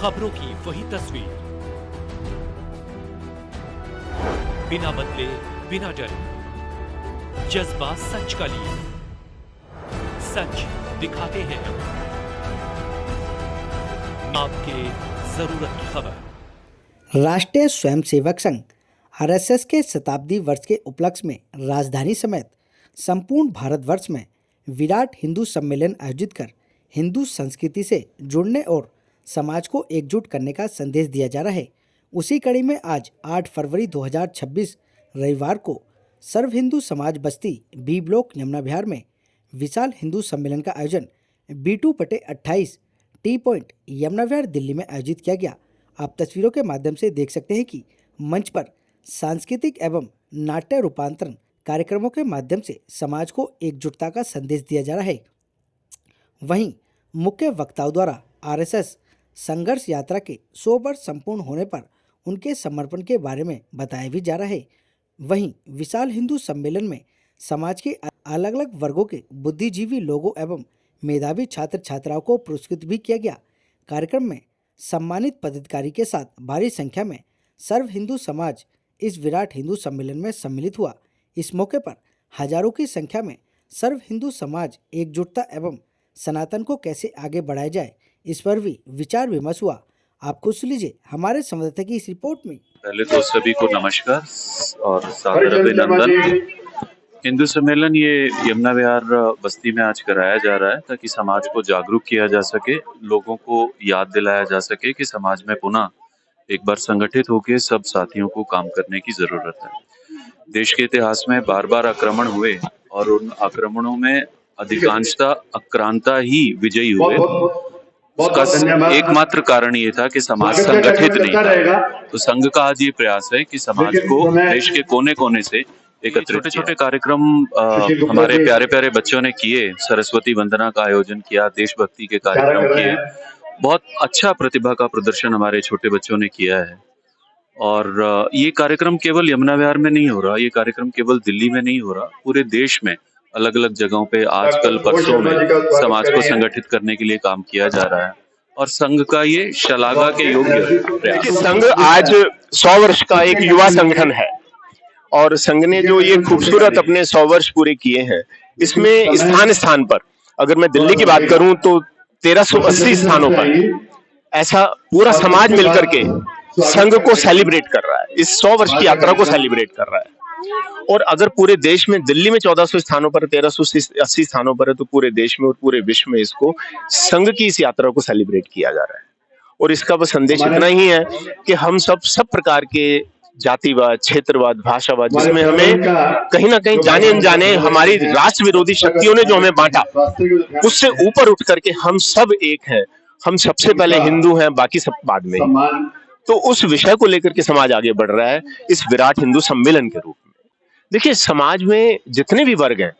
खबरों की वही तस्वीर, बिना बदले बिना डरे, जज्बा सच का लिए, सच दिखाते हैं आपके जरूरत की खबर। राष्ट्रीय स्वयंसेवक संघ आरएसएस के शताब्दी वर्ष के उपलक्ष्य में राजधानी समेत संपूर्ण भारतवर्ष में विराट हिंदू सम्मेलन आयोजित कर हिंदू संस्कृति से जुड़ने और समाज को एकजुट करने का संदेश दिया जा रहा है। उसी कड़ी में आज 8 फरवरी 2026 रविवार को सर्व हिंदू समाज बस्ती बी ब्लॉक यमुना विहार में विशाल हिंदू सम्मेलन का आयोजन B2 बटे 28 टी पॉइंट यमुना विहार दिल्ली में आयोजित किया गया। आप तस्वीरों के माध्यम से देख सकते हैं कि मंच पर सांस्कृतिक एवं नाट्य रूपांतरण कार्यक्रमों के माध्यम से समाज को एकजुटता का संदेश दिया जा रहा है। वहीं मुख्य वक्ताओं द्वारा आरएसएस संघर्ष यात्रा के 100 वर्ष संपूर्ण होने पर उनके समर्पण के बारे में बताया भी जा रहा है। वहीं विशाल हिंदू सम्मेलन में समाज के अलग अलग वर्गों के बुद्धिजीवी लोगों एवं मेधावी छात्र छात्राओं को पुरस्कृत भी किया गया। कार्यक्रम में सम्मानित पदाधिकारी के साथ भारी संख्या में सर्व हिंदू समाज इस विराट हिंदू सम्मेलन में सम्मिलित हुआ। इस मौके पर हजारों की संख्या में सर्व हिंदू समाज एकजुटता एवं सनातन को कैसे आगे बढ़ाया जाए, इस पर भी विचार विमर्श हुआ। आपको सुन लीजिए हमारे संवाददाता की इस रिपोर्ट में। पहले तो सभी को नमस्कार और सादर अभिनंदन। हिंदू सम्मेलन ये यमुना विहार बस्ती में आज कराया जा रहा है ताकि समाज को जागरूक किया जा सके, लोगों को याद दिलाया जा सके कि समाज में पुनः एक बार संगठित होकर सब साथियों को काम करने की जरूरत है। देश के इतिहास में बार बार आक्रमण हुए और उन आक्रमणों में अधिकांशतः आक्रांता ही विजयी हुए। उसका एकमात्र कारण ये था कि समाज संगठित नहीं था। तो संघ का आज ये प्रयास है कि समाज को देश के कोने कोने से एकत्रित। छोटे छोटे कार्यक्रम हमारे प्यारे प्यारे बच्चों ने किए, सरस्वती वंदना का आयोजन किया, देशभक्ति के कार्यक्रम किए, बहुत अच्छा प्रतिभा का प्रदर्शन हमारे छोटे बच्चों ने किया है। और ये कार्यक्रम केवल यमुना विहार में नहीं हो रहा, ये कार्यक्रम केवल दिल्ली में नहीं हो रहा, पूरे देश में अलग अलग जगहों पे आज कल परसों में समाज को संगठित करने के लिए काम किया जा रहा है और संघ का ये शलाघा के योग्य प्रयास। संघ आज 100 वर्ष का एक युवा संगठन है और संघ ने जो ये खूबसूरत अपने 100 वर्ष पूरे किए हैं, इसमें स्थान स्थान पर, अगर मैं दिल्ली की बात करूं तो 1380 स्थानों पर ऐसा पूरा समाज मिलकर के संघ को सेलिब्रेट कर रहा है, इस 100 वर्ष की यात्रा को सेलिब्रेट कर रहा है। और अगर पूरे देश में, दिल्ली में 1400 स्थानों पर, 1380 स्थानों पर है, तो पूरे देश में और पूरे विश्व में इसको संघ की इस यात्रा को सेलिब्रेट किया जा रहा है। और इसका बस संदेश इतना ही है कि हम सब प्रकार के जातिवाद, क्षेत्रवाद, भाषावाद, जिसमें हमें कहीं ना कहीं जाने अनजाने हमारी राष्ट्र विरोधी शक्तियों ने जो हमें बांटा, उससे ऊपर उठ करके हम सब एक हैं। हम सबसे पहले हिंदू हैं, बाकी सब बाद में। तो उस विषय को लेकर के समाज आगे बढ़ रहा है इस विराट हिंदू सम्मेलन के रूप में। देखिए, समाज में जितने भी वर्ग हैं,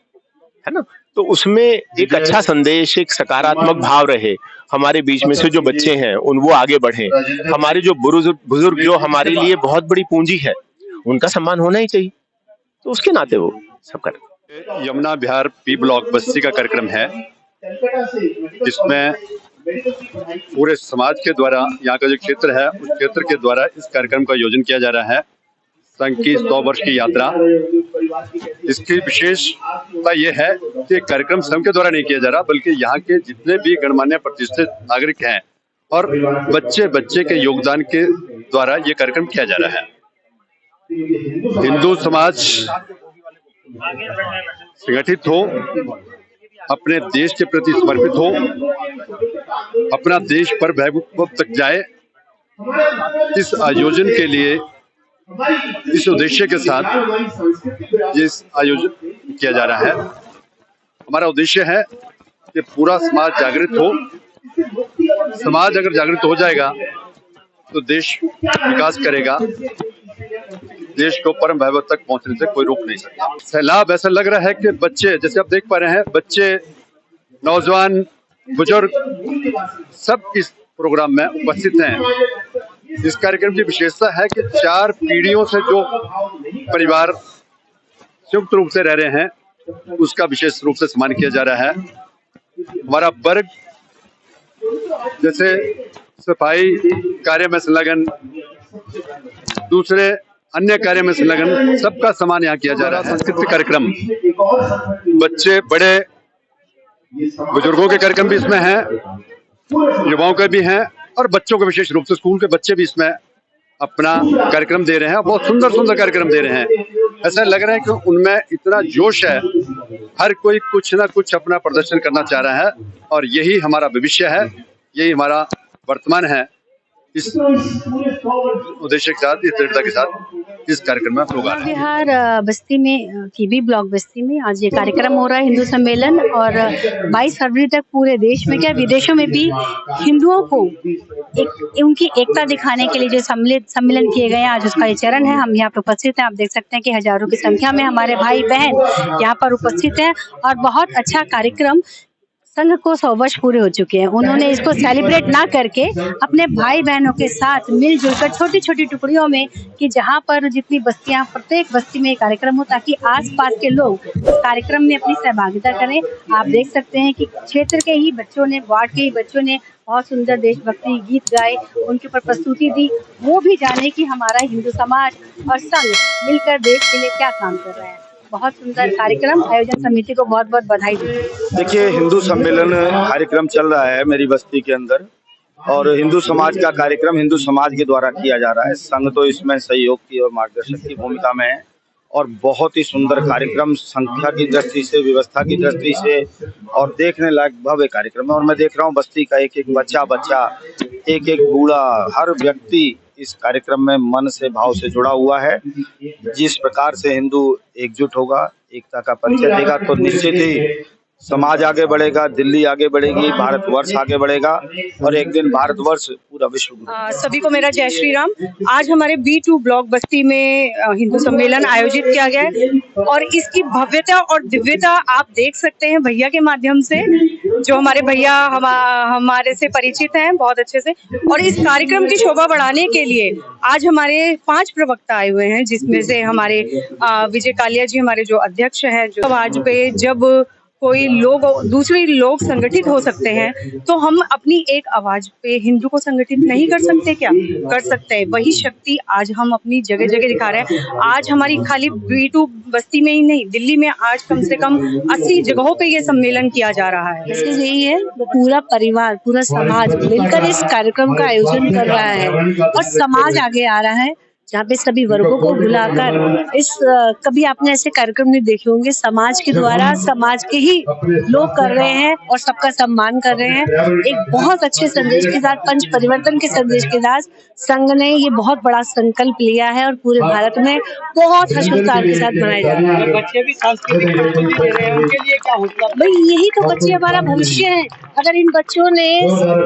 है ना, तो उसमें एक अच्छा संदेश, एक सकारात्मक भाव रहे। हमारे बीच में से जो बच्चे हैं वो आगे बढ़े। हमारे जो बुजुर्ग जो हमारे लिए बहुत बड़ी पूंजी है, उनका सम्मान होना ही चाहिए। तो उसके नाते वो सब करें। यमुना विहार पी ब्लॉक बस्ती का कार्यक्रम है, जिसमें पूरे समाज के द्वारा, यहाँ का जो क्षेत्र है उस क्षेत्र के द्वारा इस कार्यक्रम का आयोजन किया जा रहा है। संघ की 100 वर्ष की यात्रा, इसकी विशेषता यह है कि कार्यक्रम संघ के द्वारा नहीं किया जा रहा, बल्कि यहाँ के जितने भी गणमान्य प्रतिष्ठित नागरिक हैं और बच्चे बच्चे के योगदान के द्वारा ये कार्यक्रम किया जा रहा है। हिंदू समाज संगठित हो, अपने देश के प्रति समर्पित हो, अपना देश पर वैभव तक जाए, इस आयोजन के लिए, इस उद्देश्य के साथ ये आयोजन किया जा रहा है। हमारा उद्देश्य है कि पूरा समाज जागृत हो। समाज अगर जागृत हो जाएगा तो देश विकास करेगा, देश को परम वैभव तक पहुंचने से कोई रोक नहीं सकता। सैलाब ऐसा लग रहा है कि बच्चे, जैसे आप देख पा रहे हैं, बच्चे, नौजवान, बुजुर्ग सब इस प्रोग्राम में उपस्थित हैं। इस कार्यक्रम की विशेषता है कि 4 पीढ़ियों से जो परिवार संयुक्त रूप से रह रहे हैं, उसका विशेष रूप से सम्मान किया जा रहा है। हमारा वर्ग, जैसे सफाई कार्य में संलग्न, दूसरे अन्य कार्य में संलग्न, सबका सम्मान यहाँ किया जा रहा है। सांस्कृतिक कार्यक्रम, बच्चे बड़े बुजुर्गों के कार्यक्रम भी इसमें हैं, युवाओं के भी हैं और बच्चों के विशेष रूप से स्कूल के बच्चे भी इसमें अपना कार्यक्रम दे रहे हैं। बहुत सुंदर सुंदर कार्यक्रम दे रहे हैं। ऐसा लग रहा है कि उनमें इतना जोश है, हर कोई कुछ ना कुछ अपना प्रदर्शन करना चाह रहा है और यही हमारा भविष्य है, यही हमारा वर्तमान है। इस उद्देश्य के साथ, इस दृढ़ता के साथ इस कार्यक्रम में आप लोग आ रहे हैं। बिहार बस्ती में, कीबी ब्लॉक बस्ती में आज ये कार्यक्रम हो रहा है, हिंदू सम्मेलन। और 22 फरवरी तक पूरे देश में, क्या विदेशों में भी हिंदुओं को उनकी एकता दिखाने के लिए जो सम्मेलन किए गए हैं, आज उसका ये चरण है। हम यहाँ पे उपस्थित हैं, आप देख सकते हैं कि हजारों की संख्या में हमारे भाई बहन यहाँ पर उपस्थित हैं और बहुत अच्छा कार्यक्रम। संघ को 100 वर्ष पूरे हो चुके हैं। उन्होंने इसको सेलिब्रेट ना करके अपने भाई बहनों के साथ मिलजुल कर छोटी छोटी टुकड़ियों में, कि जहां पर जितनी बस्तियां, प्रत्येक बस्ती में कार्यक्रम हो, ताकि आसपास के लोग कार्यक्रम में अपनी सहभागिता करें। आप देख सकते हैं कि क्षेत्र के ही बच्चों ने, वार्ड के ही बच्चों ने बहुत सुंदर देशभक्ति गीत गाए, उनके ऊपर प्रस्तुति दी। वो भी जाने कि हमारा हिंदू समाज और संघ मिलकर देश के लिए क्या काम कर रहे हैं। बहुत सुंदर कार्यक्रम, आयोजन समिति को बहुत बहुत बधाई। देखिए, हिंदू सम्मेलन कार्यक्रम चल रहा है मेरी बस्ती के अंदर और हिंदू समाज का कार्यक्रम हिंदू समाज के द्वारा किया जा रहा है। संघ तो इसमें सहयोग की और मार्गदर्शक की भूमिका में है और बहुत ही सुंदर कार्यक्रम, संख्या की दृष्टि से, व्यवस्था की दृष्टि से और देखने लायक भव्य कार्यक्रम है। और मैं देख रहा हूँ बस्ती का एक एक बच्चा, एक एक बूढ़ा, हर व्यक्ति इस कार्यक्रम में मन से, भाव से जुड़ा हुआ है। जिस प्रकार से हिंदू एकजुट होगा, एकता का परिचय देगा, तो निश्चित ही समाज आगे बढ़ेगा, दिल्ली आगे बढ़ेगी, भारतवर्ष आगे बढ़ेगा और एक दिन भारतवर्ष पूरा विश्व। सभी को मेरा जय श्री राम। आज हमारे B2 ब्लॉक बस्ती में हिंदू सम्मेलन आयोजित किया गया है और इसकी भव्यता और दिव्यता आप देख सकते हैं भैया के माध्यम से, जो हमारे भैया हमारे से परिचित हैं बहुत अच्छे से। और इस कार्यक्रम की शोभा बढ़ाने के लिए आज हमारे 5 प्रवक्ता आए हुए हैं, जिसमें से हमारे विजय कालिया जी हमारे जो अध्यक्ष हैं। जो आवाज पे जब कोई लोग, दूसरे लोग संगठित हो सकते हैं, तो हम अपनी एक आवाज पे हिंदू को संगठित नहीं कर सकते क्या? कर सकते हैं। वही शक्ति आज हम अपनी जगह जगह दिखा रहे हैं। आज हमारी खाली B2 बस्ती में ही नहीं, दिल्ली में आज कम से कम 80 जगहों पे ये सम्मेलन किया जा रहा है। मैसेज यही है, पूरा परिवार, पूरा समाज मिलकर इस कार्यक्रम का आयोजन कर रहा है और समाज आगे आ रहा है, जहाँ पे सभी वर्गों को बुलाकर कभी आपने ऐसे कार्यक्रम नहीं देखे होंगे। समाज के द्वारा समाज के ही लोग कर रहे हैं और सबका सम्मान कर रहे हैं। एक बहुत अच्छे संदेश के साथ, पंच परिवर्तन के संदेश के साथ संघ ने ये बहुत बड़ा संकल्प लिया है और पूरे भारत में बहुत हर्षोल्लास के साथ मनाया जा रहा है। बच्चे भी सांस्कृतिक प्रस्तुति दे रहे हैं, उनके लिए क्या हौसला? भाई, यही तो बच्चे हमारा भविष्य है। अगर इन बच्चों ने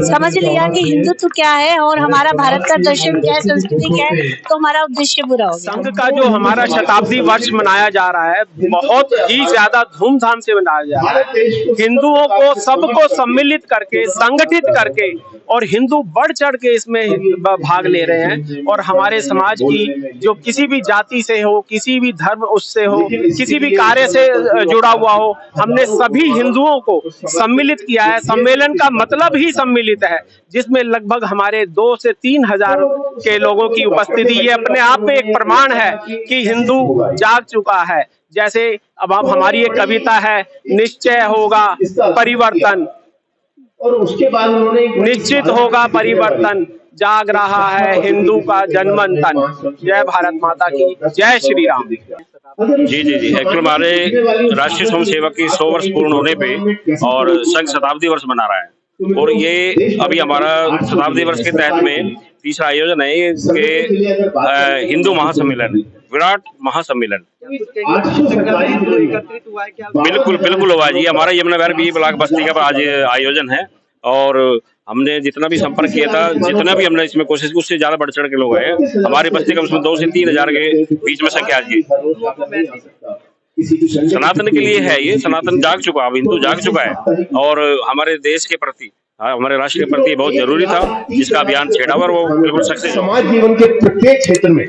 समझ लिया कि हिंदुत्व क्या है और हमारा भारत का दर्शन क्या है, संस्कृति क्या है, तो हमारा उद्देश्य पूरा होगा। संघ का जो हमारा शताब्दी वर्ष मनाया जा रहा है, बहुत ही ज्यादा धूमधाम से मनाया जा रहा है। हिंदुओं को, सबको सम्मिलित करके, संगठित करके और हिंदू बढ़ चढ़ के इसमें भाग ले रहे हैं। और हमारे समाज की जो किसी भी जाति से हो, किसी भी धर्म उससे हो, किसी भी कार्य से जुड़ा हुआ हो, हमने सभी हिंदुओं को सम्मिलित किया है। सम्मेलन का मतलब ही सम्मिलित है, जिसमें लगभग हमारे 2 से 3 हजार के लोगों की उपस्थिति, ये अपने आप में एक प्रमाण है कि हिंदू जाग चुका है। जैसे अब हमारी एक कविता है, निश्चय होगा परिवर्तन, और उसके बाद उन्होंने निश्चित होगा परिवर्तन, जाग रहा है हिंदू का जनमन तन। जय भारत माता की, जय श्री राम। जी। एक्चुअली हमारे राष्ट्रीय स्वयं सेवक की 100 वर्ष पूर्ण होने पे और संघ शताब्दी वर्ष मना रहा है और ये अभी हमारा शताब्दी वर्ष के तहत में तीसरा आयोजन है कि हिंदू महासम्मेलन, विराट महासम्मेलन। बिल्कुल हुआ जी। हमारा यमुना विहार B ब्लॉक बस्ती का आज आयोजन है और हमने जितना भी संपर्क किया था, जितना भी हमने इसमें कोशिश, उससे ज्यादा बढ़ चढ़ के लोग आए। हमारी बस्ती का उसमें 2 से 3 हजार के बीच में संख्या आज सनातन के लिए है। ये सनातन जाग चुका, अब हिंदू जाग चुका है और हमारे देश के प्रति, हमारे राष्ट्र के प्रति बहुत जरूरी था, जिसका अभियान छेड़ा और वो बिल्कुल सक्सेस। समाज जीवन के प्रत्येक क्षेत्र में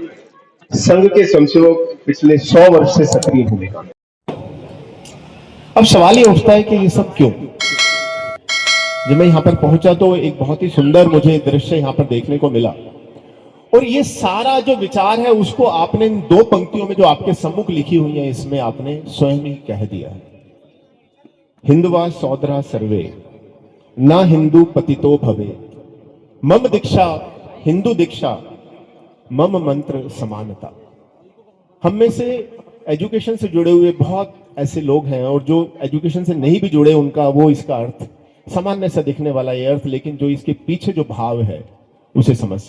संघ के स्वयंसेवक पिछले 100 वर्ष से सक्रिय हुए। अब सवाल ये उठता है कि ये सब क्यों? जब मैं यहाँ पर पहुंचा तो एक बहुत ही सुंदर मुझे दृश्य यहाँ पर देखने को मिला, और ये सारा जो विचार है उसको आपने इन 2 पंक्तियों में जो आपके सम्मुख लिखी हुई है इसमें आपने स्वयं ही कह दिया है। हिंदवा सौदरा सर्वे ना हिंदू पतितो भवे, मम दीक्षा हिंदू दीक्षा, मम मंत्र समानता। हम में से एजुकेशन से जुड़े हुए बहुत ऐसे लोग हैं, और जो एजुकेशन से नहीं भी जुड़े उनका वो इसका अर्थ सामान्य सा दिखने वाला ये अर्थ, लेकिन जो इसके पीछे जो भाव है उसे समझ